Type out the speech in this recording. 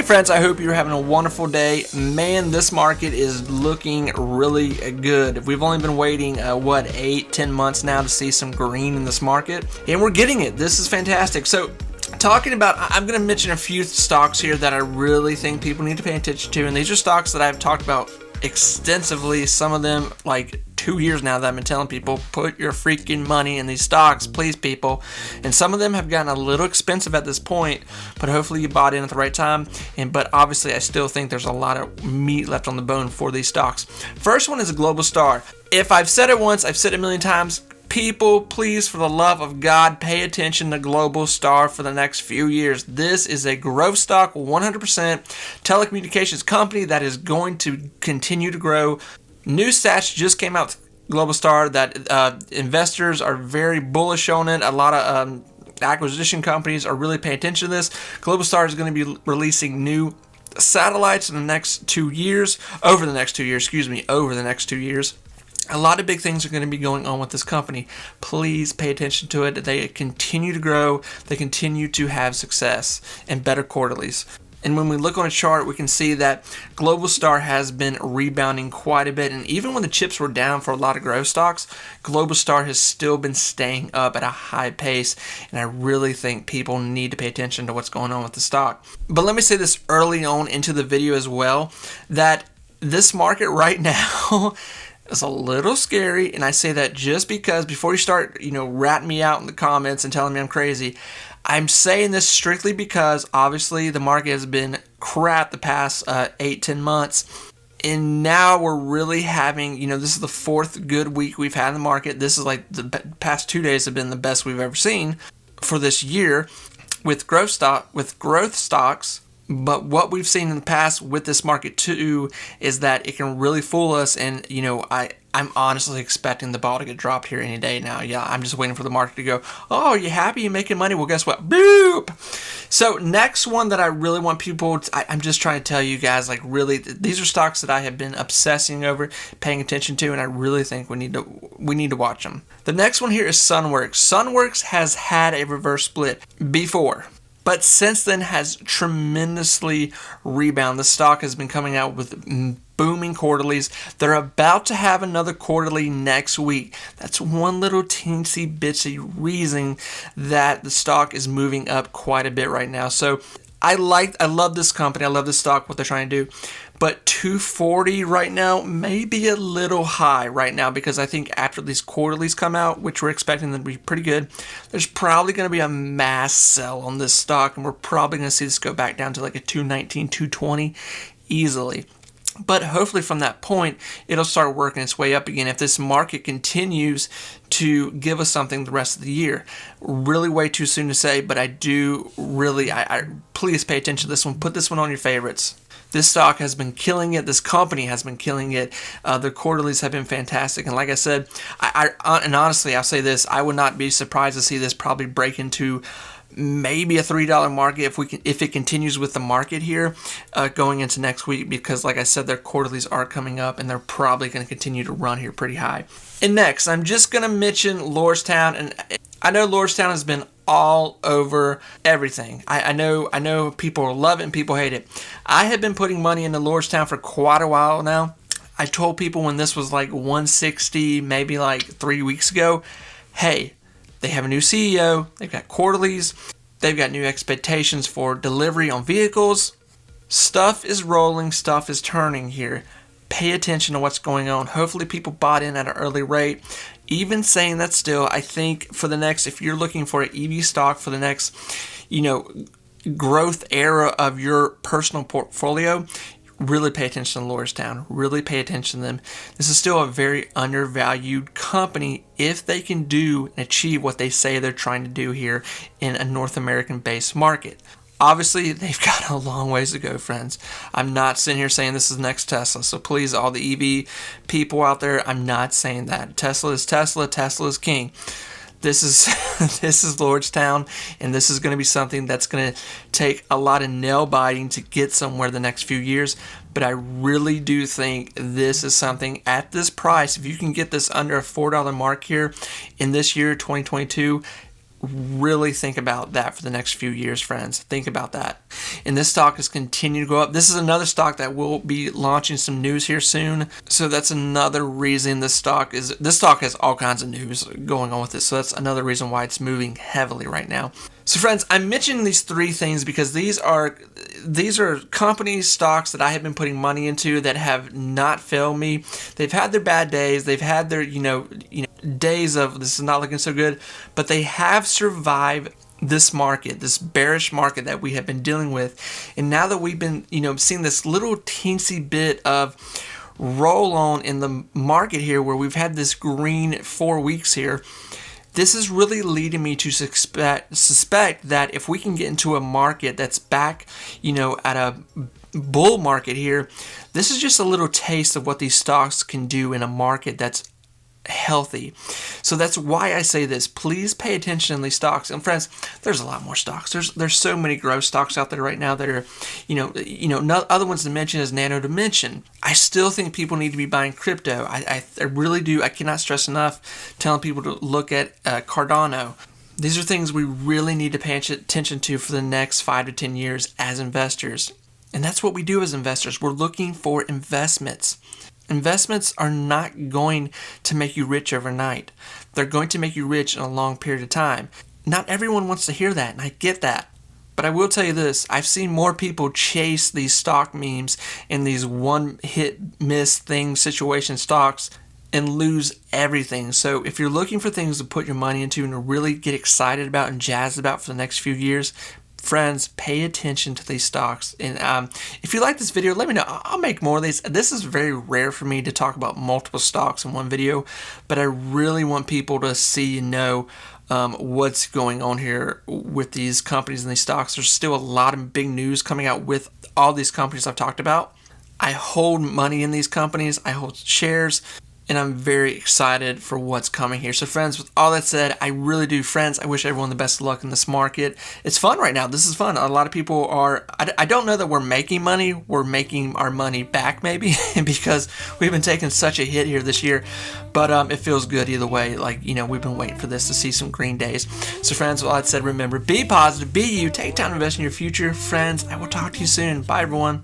Hey friends, I hope you're having a wonderful day. Man, this market is looking really good. We've only been waiting, 8-10 months now to see some green in this market, and we're getting it. This is fantastic. So, talking about, I'm going to mention a few stocks here that I really think people need to pay attention to, and these are stocks that I've talked about extensively, some of them like 2 years now that I've been telling people, put your freaking money in these stocks, please people. And some of them have gotten a little expensive at this point, but hopefully you bought in at the right time. But obviously I still think there's a lot of meat left on the bone for these stocks. First one is a global star. If I've said it once, I've said it a million times. People, please, for the love of God, pay attention to Global Star for the next few years. This is a growth stock, 100% telecommunications company that is going to continue to grow. New stats just came out, Global Star, that investors are very bullish on it. A lot of acquisition companies are really paying attention to this. Global Star is going to be releasing new satellites in the next 2 years, over the next 2 years. A lot of big things are going to be going on with this company. Please pay attention to it. They continue to grow. They continue to have success and better quarterlies. And when we look on a chart, we can see that Global Star has been rebounding quite a bit. And even when the chips were down for a lot of growth stocks, Global Star has still been staying up at a high pace. And I really think people need to pay attention to what's going on with the stock. But let me say this early on into the video as well, that this market right now it's a little scary, and I say that just because before you start, ratting me out in the comments and telling me I'm crazy, I'm saying this strictly because obviously the market has been crap the past 8-10 months, and now we're really having, this is the fourth good week we've had in the market. This is like the past 2 days have been the best we've ever seen for this year with growth stocks. But what we've seen in the past with this market too is that it can really fool us, and I'm honestly expecting the ball to get dropped here any day now. Yeah, I'm just waiting for the market to go, oh, you happy? You making money? Well, guess what? Boop! So next one that I really want people I'm just trying to tell you guys, really, these are stocks that I have been obsessing over, paying attention to, and I really think we need to watch them. The next one here is Sunw. Sunw has had a reverse split before, but since then has tremendously rebounded. The stock has been coming out with booming quarterlies. They're about to have another quarterly next week. That's one little teensy bitsy reason that the stock is moving up quite a bit right now. So I love this company. I love this stock, what they're trying to do. But 240 right now may be a little high right now, because I think after these quarterlies come out, which we're expecting them to be pretty good, there's probably going to be a mass sell on this stock, and we're probably going to see this go back down to like a 219, 220 easily. But hopefully from that point, it'll start working its way up again if this market continues to give us something the rest of the year. Really way too soon to say, but I please pay attention to this one. Put this one on your favorites. This stock has been killing it. This company has been killing it. Their quarterlies have been fantastic. And like I said, and honestly, I'll say this, I would not be surprised to see this probably break into maybe a $3 market if it continues with the market here going into next week, because like I said, their quarterlies are coming up and they're probably going to continue to run here pretty high. And next, I'm just going to mention Lordstown, and I know Lordstown has been all over everything. I know people love it and people hate it. I have been putting money into Lordstown for quite a while now. I told people when this was like 160, maybe like 3 weeks ago, hey, they have a new CEO, they've got quarterlies, they've got new expectations for delivery on vehicles. Stuff is rolling, stuff is turning here. Pay attention to what's going on. Hopefully people bought in at an early rate. Even saying that still, I think for the next, if you're looking for an EV stock for the next, growth era of your personal portfolio, really pay attention to Lordstown. Really pay attention to them. This is still a very undervalued company if they can do and achieve what they say they're trying to do here in a North American-based market. Obviously, they've got a long ways to go, friends. I'm not sitting here saying this is the next Tesla. So please, all the EV people out there, I'm not saying that. Tesla is Tesla. Tesla is king. This is Lordstown, and this is going to be something that's going to take a lot of nail biting to get somewhere the next few years. But I really do think this is something at this price, if you can get this under a $4 mark here in this year, 2022, really think about that for the next few years, friends. Think about that. And this stock has continued to go up. This is another stock that will be launching some news here soon. So that's another reason this stock has all kinds of news going on with it. So that's another reason why it's moving heavily right now. So friends, I'm mentioning these three things because these are company stocks that I have been putting money into that have not failed me. They've had their bad days. They've had their, days of this is not looking so good, but they have survived this market, this bearish market that we have been dealing with. And now that we've been, seeing this little teensy bit of roll on in the market here where we've had this green 4 weeks here, this is really leading me to suspect that if we can get into a market that's back, at a bull market here, this is just a little taste of what these stocks can do in a market that's healthy. So that's why I say this. Please pay attention to these stocks. And friends, there's a lot more stocks. There's so many growth stocks out there right now that are, other ones to mention is Nndm. I still think people need to be buying crypto. I really do. I cannot stress enough telling people to look at Cardano. These are things we really need to pay attention to for the next 5 to 10 years as investors. And that's what we do as investors. We're looking for investments. Investments are not going to make you rich overnight. They're going to make you rich in a long period of time. Not everyone wants to hear that, and I get that. But I will tell you this, I've seen more people chase these stock memes and these one-hit-miss thing situation stocks and lose everything. So if you're looking for things to put your money into and to really get excited about and jazzed about for the next few years, friends, pay attention to these stocks. And if you like this video, let me know. I'll make more of these. This is very rare for me to talk about multiple stocks in one video, but I really want people to see and know what's going on here with these companies and these stocks. There's still a lot of big news coming out with all these companies I've talked about. I hold money in these companies. I hold shares. And I'm very excited for what's coming here. So friends, with all that said, I really do. Friends, I wish everyone the best of luck in this market. It's fun right now. This is fun. A lot of people are, I don't know that we're making money. We're making our money back maybe because we've been taking such a hit here this year. But it feels good either way. We've been waiting for this to see some green days. So friends, with all that said, remember, be positive, be you, take time to invest in your future. Friends, I will talk to you soon. Bye everyone.